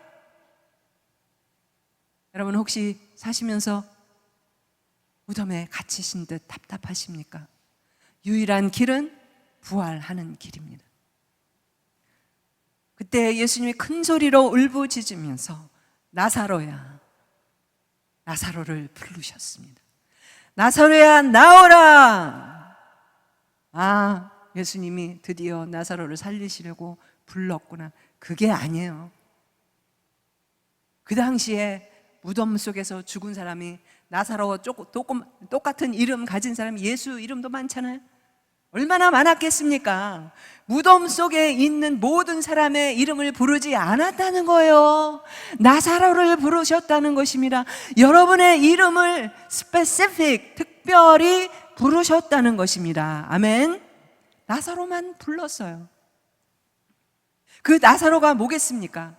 여러분 혹시 사시면서 무덤에 갇히신 듯 답답하십니까? 유일한 길은 부활하는 길입니다. 그때 예수님이 큰 소리로 울부짖으면서 나사로야, 나사로를 부르셨습니다. 나사로야 나오라. 예수님이 드디어 나사로를 살리시려고 불렀구나. 그게 아니에요. 그 당시에 무덤 속에서 죽은 사람이 나사로와 똑같은 이름 가진 사람이 예수 이름도 많잖아요. 얼마나 많았겠습니까? 무덤 속에 있는 모든 사람의 이름을 부르지 않았다는 거예요. 나사로를 부르셨다는 것입니다. 여러분의 이름을 specific, 특별히 부르셨다는 것입니다. 아멘. 나사로만 불렀어요. 그 나사로가 뭐겠습니까?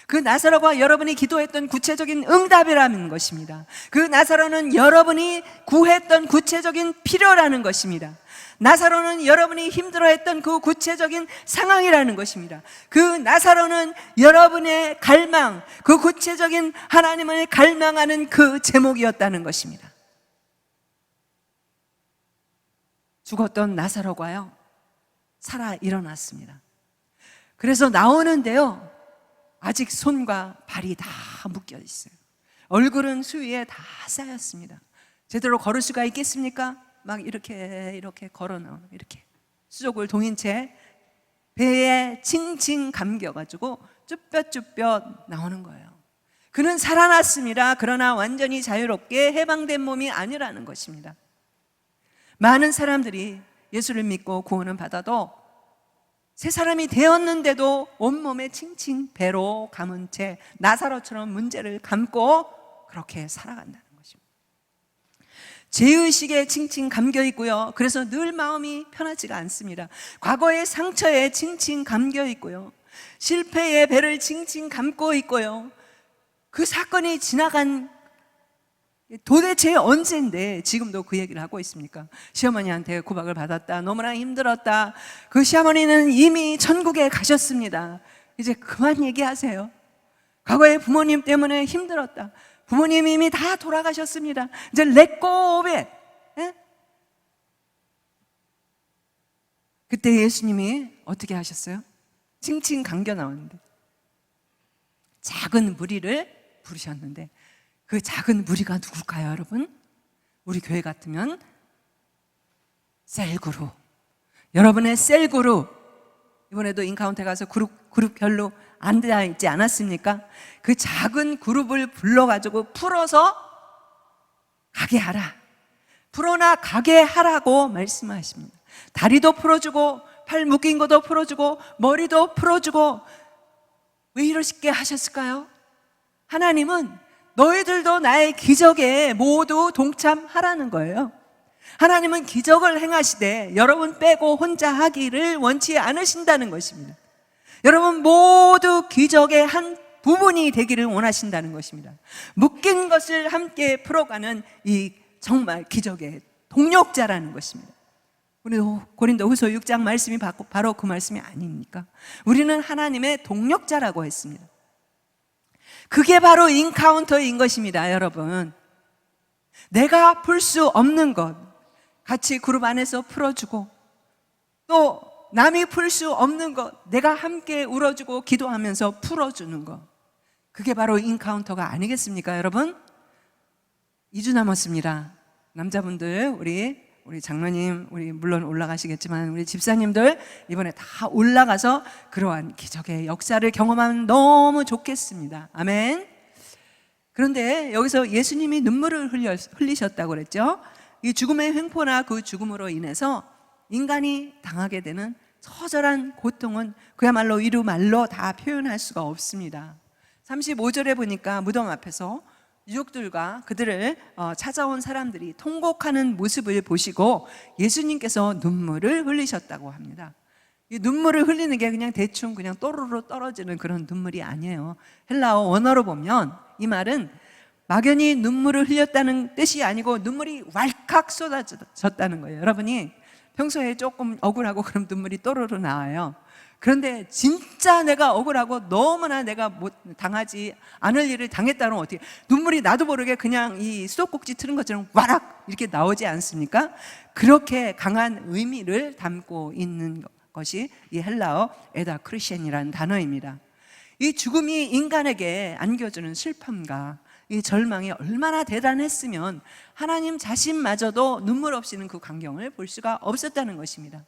그 나사로가 여러분이 기도했던 구체적인 응답이라는 것입니다. 그 나사로는 여러분이 구했던 구체적인 필요라는 것입니다. 나사로는 여러분이 힘들어했던 그 구체적인 상황이라는 것입니다. 그 나사로는 여러분의 갈망, 그 구체적인 하나님을 갈망하는 그 제목이었다는 것입니다. 죽었던 나사로가요, 살아 일어났습니다. 그래서 나오는데요, 아직 손과 발이 다 묶여 있어요. 얼굴은 수위에 다 쌓였습니다. 제대로 걸을 수가 있겠습니까? 막 이렇게 걸어 나오는, 이렇게 수족을 동인 채 배에 칭칭 감겨가지고 쭈뼛쭈뼛 나오는 거예요. 그는 살아났습니다. 그러나 완전히 자유롭게 해방된 몸이 아니라는 것입니다. 많은 사람들이 예수를 믿고 구원을 받아도 새 사람이 되었는데도 온몸에 칭칭 배로 감은 채 나사로처럼 문제를 감고 그렇게 살아간다는 것입니다. 죄의식에 칭칭 감겨 있고요. 그래서 늘 마음이 편하지가 않습니다. 과거의 상처에 칭칭 감겨 있고요. 실패의 배를 칭칭 감고 있고요. 그 사건이 지나간 도대체 언젠데 지금도 그 얘기를 하고 있습니까? 시어머니한테 구박을 받았다, 너무나 힘들었다. 그 시어머니는 이미 천국에 가셨습니다. 이제 그만 얘기하세요. 과거에 부모님 때문에 힘들었다, 부모님이 이미 다 돌아가셨습니다. 이제 렛고베. 그때 예수님이 어떻게 하셨어요? 칭칭 감겨 나왔는데 작은 무리를 부르셨는데, 그 작은 무리가 누굴까요, 여러분? 우리 교회 같으면 셀그룹, 여러분의 셀그룹. 이번에도 인카운트에 가서 그룹별로 앉아 있지 않았습니까? 그 작은 그룹을 불러가지고 풀어서 가게 하라, 풀어나 가게 하라고 말씀하십니다. 다리도 풀어주고 팔 묶인 것도 풀어주고 머리도 풀어주고. 왜 이러시게 하셨을까요? 하나님은 너희들도 나의 기적에 모두 동참하라는 거예요. 하나님은 기적을 행하시되 여러분 빼고 혼자 하기를 원치 않으신다는 것입니다. 여러분 모두 기적의 한 부분이 되기를 원하신다는 것입니다. 묶인 것을 함께 풀어가는 이 정말 기적의 동력자라는 것입니다. 우리 고린도후서 6장 말씀이 바로 그 말씀이 아닙니까? 우리는 하나님의 동력자라고 했습니다. 그게 바로 인카운터인 것입니다, 여러분. 내가 풀 수 없는 것 같이 그룹 안에서 풀어주고, 또 남이 풀 수 없는 것 내가 함께 울어주고 기도하면서 풀어주는 것, 그게 바로 인카운터가 아니겠습니까, 여러분? 2주 남았습니다. 남자분들, 우리 장로님, 우리 물론 올라가시겠지만 우리 집사님들 이번에 다 올라가서 그러한 기적의 역사를 경험하면 너무 좋겠습니다. 아멘. 그런데 여기서 예수님이 눈물을 흘리셨다고 그랬죠. 이 죽음의 횡포나 그 죽음으로 인해서 인간이 당하게 되는 처절한 고통은 그야말로 이루말로 다 표현할 수가 없습니다. 35절에 보니까 무덤 앞에서 유족들과 그들을 찾아온 사람들이 통곡하는 모습을 보시고 예수님께서 눈물을 흘리셨다고 합니다. 이 눈물을 흘리는 게 그냥 대충 그냥 또르르 떨어지는 그런 눈물이 아니에요. 헬라어 원어로 보면 이 말은 막연히 눈물을 흘렸다는 뜻이 아니고 눈물이 왈칵 쏟아졌다는 거예요. 여러분이 평소에 조금 억울하고 그럼 눈물이 또르르 나와요. 그런데 진짜 내가 억울하고 너무나 내가 당하지 않을 일을 당했다면 어떻게, 눈물이 나도 모르게 그냥 이 수도꼭지 트는 것처럼 와락 이렇게 나오지 않습니까? 그렇게 강한 의미를 담고 있는 것이 이 헬라어 에다 크리시엔이라는 단어입니다. 이 죽음이 인간에게 안겨주는 슬픔과 이 절망이 얼마나 대단했으면 하나님 자신마저도 눈물 없이는 그 광경을 볼 수가 없었다는 것입니다.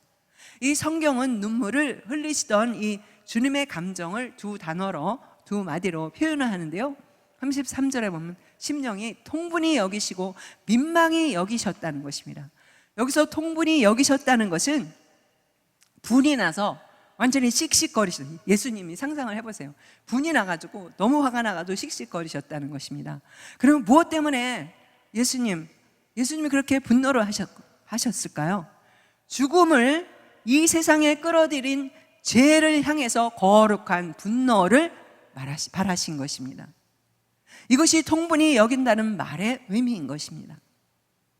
이 성경은 눈물을 흘리시던 이 주님의 감정을 두 단어로, 두 마디로 표현을 하는데요, 33절에 보면 심령이 통분히 여기시고 민망히 여기셨다는 것입니다. 여기서 통분히 여기셨다는 것은 분이 나서 완전히 씩씩거리셨어요. 예수님이 상상을 해보세요. 분이 나가지고 너무 화가 나가지고 씩씩거리셨다는 것입니다. 그럼 무엇 때문에 예수님이 그렇게 분노를 하셨을까요? 죽음을 이 세상에 끌어들인 죄를 향해서 거룩한 분노를 바라신 것입니다. 이것이 통분히 여긴다는 말의 의미인 것입니다.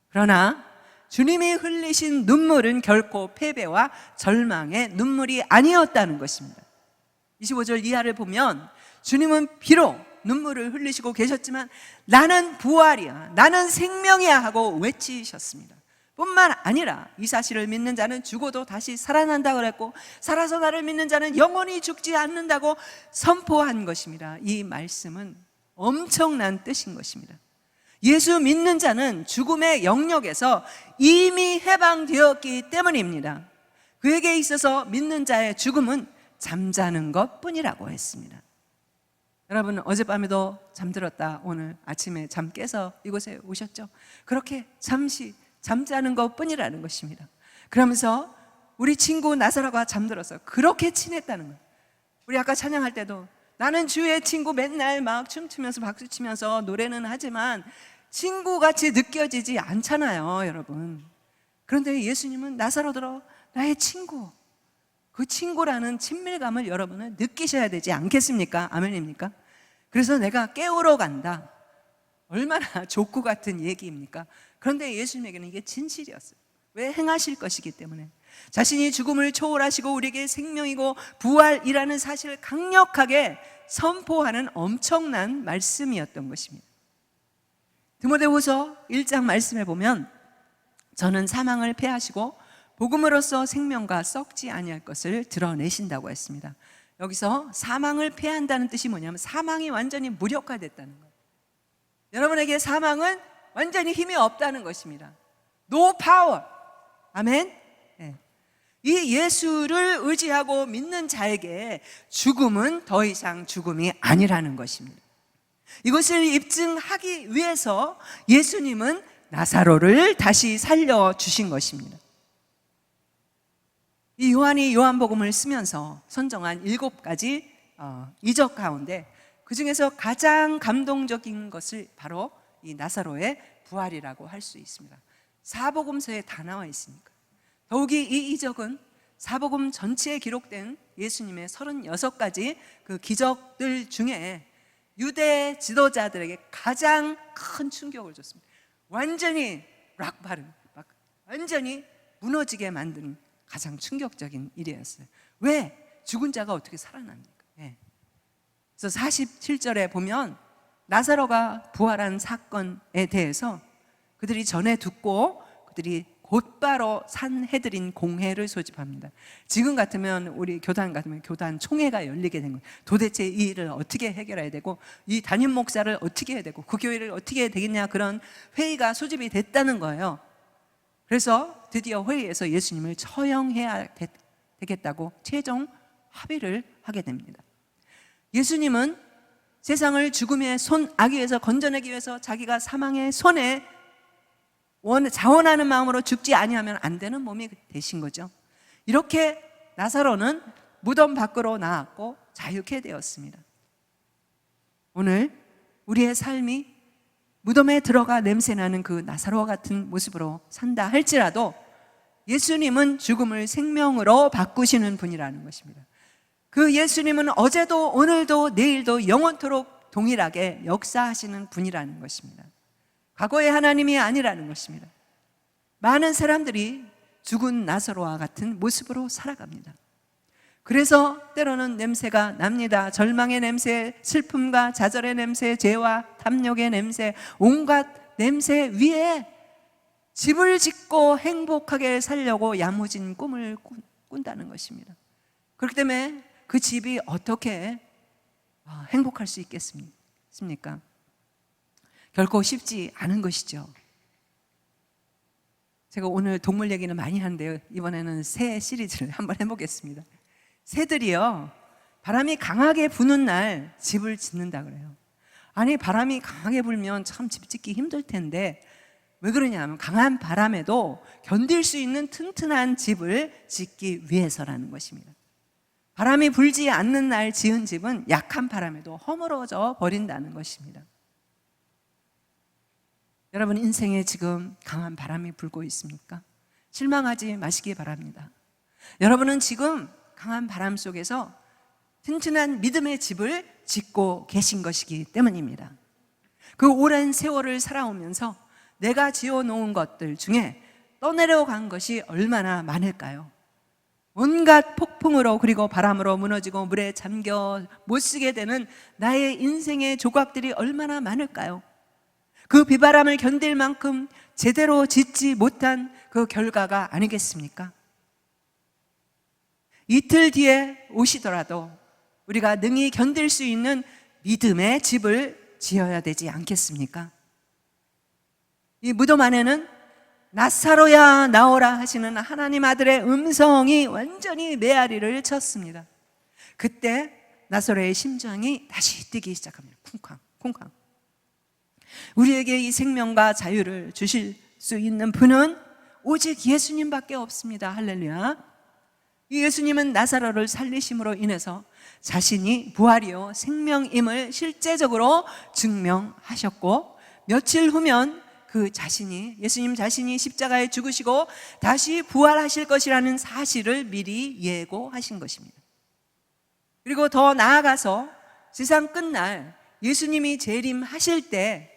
그러나 주님이 흘리신 눈물은 결코 패배와 절망의 눈물이 아니었다는 것입니다. 25절 이하를 보면 주님은 비록 눈물을 흘리시고 계셨지만 나는 부활이야, 나는 생명이야 하고 외치셨습니다. 뿐만 아니라 이 사실을 믿는 자는 죽어도 다시 살아난다고 그랬고, 살아서 나를 믿는 자는 영원히 죽지 않는다고 선포한 것입니다. 이 말씀은 엄청난 뜻인 것입니다. 예수 믿는 자는 죽음의 영역에서 이미 해방되었기 때문입니다. 그에게 있어서 믿는 자의 죽음은 잠자는 것뿐이라고 했습니다. 여러분, 어젯밤에도 잠들었다 오늘 아침에 잠 깨서 이곳에 오셨죠? 그렇게 잠시 잠자는 것뿐이라는 것입니다. 그러면서 우리 친구 나사로가 잠들어서 그렇게 친했다는 거예요. 우리 아까 찬양할 때도 나는 주의 친구, 맨날 막 춤추면서 박수치면서 노래는 하지만 친구같이 느껴지지 않잖아요, 여러분. 그런데 예수님은 나사로더러 나의 친구, 그 친구라는 친밀감을 여러분은 느끼셔야 되지 않겠습니까? 아멘입니까? 그래서 내가 깨우러 간다. 얼마나 좋고 같은 얘기입니까? 그런데 예수님에게는 이게 진실이었어요. 왜? 행하실 것이기 때문에. 자신이 죽음을 초월하시고 우리에게 생명이고 부활이라는 사실을 강력하게 선포하는 엄청난 말씀이었던 것입니다. 디모데후서 1장 말씀에 보면 저는 사망을 패하시고 복음으로써 생명과 썩지 아니할 것을 드러내신다고 했습니다. 여기서 사망을 패한다는 뜻이 뭐냐면 사망이 완전히 무력화됐다는 거예요. 여러분에게 사망은 완전히 힘이 없다는 것입니다. No power. 아멘. 네. 이 예수를 의지하고 믿는 자에게 죽음은 더 이상 죽음이 아니라는 것입니다. 이것을 입증하기 위해서 예수님은 나사로를 다시 살려주신 것입니다. 이 요한이 요한복음을 쓰면서 선정한 7가지 이적 가운데 그 중에서 가장 감동적인 것을 바로 이 나사로의 부활이라고 할 수 있습니다. 사복음서에 다 나와 있으니까. 더욱이 이 이적은 사복음 전체에 기록된 예수님의 36가지 그 기적들 중에 유대 지도자들에게 가장 큰 충격을 줬습니다. 완전히 락바른, 완전히 무너지게 만드는 가장 충격적인 일이었어요. 왜? 죽은 자가 어떻게 살아납니까? 네. 그래서 47절에 보면 나사로가 부활한 사건에 대해서 그들이 전에 듣고 그들이 곧바로 산헤드린 공회를 소집합니다. 지금 같으면 우리 교단 같으면 교단 총회가 열리게 된 거예요. 도대체 이 일을 어떻게 해결해야 되고 이 담임 목사를 어떻게 해야 되고 그 교회를 어떻게 해야 되겠냐, 그런 회의가 소집이 됐다는 거예요. 그래서 드디어 회의에서 예수님을 처형해야 되겠다고 최종 합의를 하게 됩니다. 예수님은 세상을 죽음의 손, 악에서 건져내기 위해서 자기가 사망의 손에 자원하는 마음으로 죽지 아니하면 안 되는 몸이 되신 거죠. 이렇게 나사로는 무덤 밖으로 나왔고 자유케 되었습니다. 오늘 우리의 삶이 무덤에 들어가 냄새나는 그 나사로와 같은 모습으로 산다 할지라도 예수님은 죽음을 생명으로 바꾸시는 분이라는 것입니다. 그 예수님은 어제도 오늘도 내일도 영원토록 동일하게 역사하시는 분이라는 것입니다. 과거의 하나님이 아니라는 것입니다. 많은 사람들이 죽은 나사로와 같은 모습으로 살아갑니다. 그래서 때로는 냄새가 납니다. 절망의 냄새, 슬픔과 좌절의 냄새, 죄와 탐욕의 냄새, 온갖 냄새 위에 집을 짓고 행복하게 살려고 야무진 꿈을 꾼다는 것입니다. 그렇기 때문에 그 집이 어떻게 행복할 수 있겠습니까? 결코 쉽지 않은 것이죠. 제가 오늘 동물 얘기는 많이 하는데요, 이번에는 새 시리즈를 한번 해보겠습니다. 새들이요, 바람이 강하게 부는 날 집을 짓는다 그래요. 아니, 바람이 강하게 불면 참 집 짓기 힘들 텐데 왜 그러냐면 강한 바람에도 견딜 수 있는 튼튼한 집을 짓기 위해서라는 것입니다. 바람이 불지 않는 날 지은 집은 약한 바람에도 허물어져 버린다는 것입니다. 여러분 인생에 지금 강한 바람이 불고 있습니까? 실망하지 마시기 바랍니다. 여러분은 지금 강한 바람 속에서 튼튼한 믿음의 집을 짓고 계신 것이기 때문입니다. 그 오랜 세월을 살아오면서 내가 지어놓은 것들 중에 떠내려간 것이 얼마나 많을까요? 온갖 폭풍으로 그리고 바람으로 무너지고 물에 잠겨 못 쓰게 되는 나의 인생의 조각들이 얼마나 많을까요? 그 비바람을 견딜 만큼 제대로 짓지 못한 그 결과가 아니겠습니까? 이틀 뒤에 오시더라도 우리가 능히 견딜 수 있는 믿음의 집을 지어야 되지 않겠습니까? 이 무덤 안에는 나사로야 나오라 하시는 하나님 아들의 음성이 완전히 메아리를 쳤습니다. 그때 나사로의 심장이 다시 뛰기 시작합니다. 쿵쾅 쿵쾅. 우리에게 이 생명과 자유를 주실 수 있는 분은 오직 예수님밖에 없습니다. 할렐루야. 이 예수님은 나사로를 살리심으로 인해서 자신이 부활이요 생명임을 실제적으로 증명하셨고, 며칠 후면 그 자신이, 예수님 자신이 십자가에 죽으시고 다시 부활하실 것이라는 사실을 미리 예고하신 것입니다. 그리고 더 나아가서 세상 끝날 예수님이 재림하실 때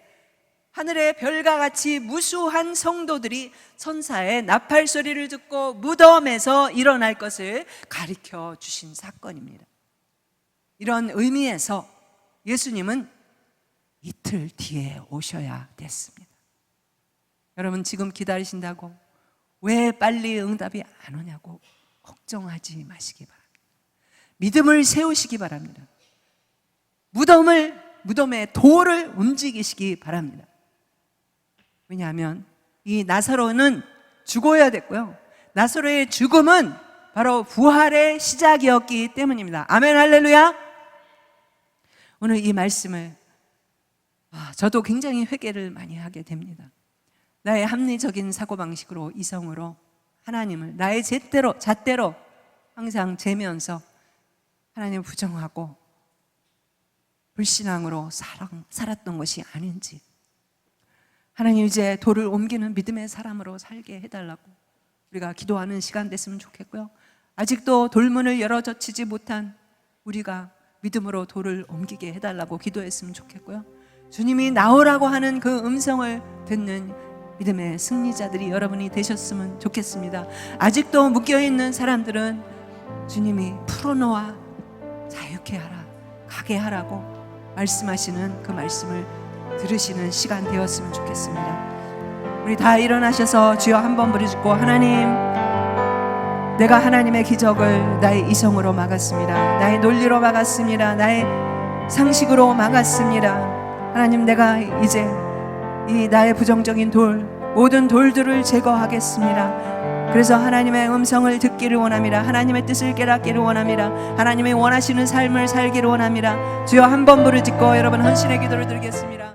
하늘의 별과 같이 무수한 성도들이 천사의 나팔 소리를 듣고 무덤에서 일어날 것을 가르쳐 주신 사건입니다. 이런 의미에서 예수님은 이틀 뒤에 오셔야 됐습니다. 여러분, 지금 기다리신다고 왜 빨리 응답이 안 오냐고 걱정하지 마시기 바랍니다. 믿음을 세우시기 바랍니다. 무덤의 돌을 움직이시기 바랍니다. 왜냐하면 이 나사로는 죽어야 됐고요, 나사로의 죽음은 바로 부활의 시작이었기 때문입니다. 아멘, 할렐루야. 오늘 이 말씀을 저도 굉장히 회개를 많이 하게 됩니다. 나의 합리적인 사고방식으로, 이성으로 하나님을 나의 잣대로 항상 재면서 하나님을 부정하고 불신앙으로 살았던 것이 아닌지, 하나님 이제 돌을 옮기는 믿음의 사람으로 살게 해달라고 우리가 기도하는 시간 됐으면 좋겠고요, 아직도 돌문을 열어젖히지 못한 우리가 믿음으로 돌을 옮기게 해달라고 기도했으면 좋겠고요, 주님이 나오라고 하는 그 음성을 듣는 믿음의 승리자들이 여러분이 되셨으면 좋겠습니다. 아직도 묶여있는 사람들은 주님이 풀어놓아 자유케 하라, 가게 하라고 말씀하시는 그 말씀을 들으시는 시간 되었으면 좋겠습니다. 우리 다 일어나셔서 주여 한번 부르짖고, 하나님, 내가 하나님의 기적을 나의 이성으로 막았습니다. 나의 논리로 막았습니다. 나의 상식으로 막았습니다. 하나님, 내가 이제 이 나의 부정적인 모든 돌들을 제거하겠습니다. 그래서 하나님의 음성을 듣기를 원합니다. 하나님의 뜻을 깨닫기를 원합니다. 하나님의 원하시는 삶을 살기를 원합니다. 주여 한번 부르짖고 여러분 헌신의 기도를 드리겠습니다.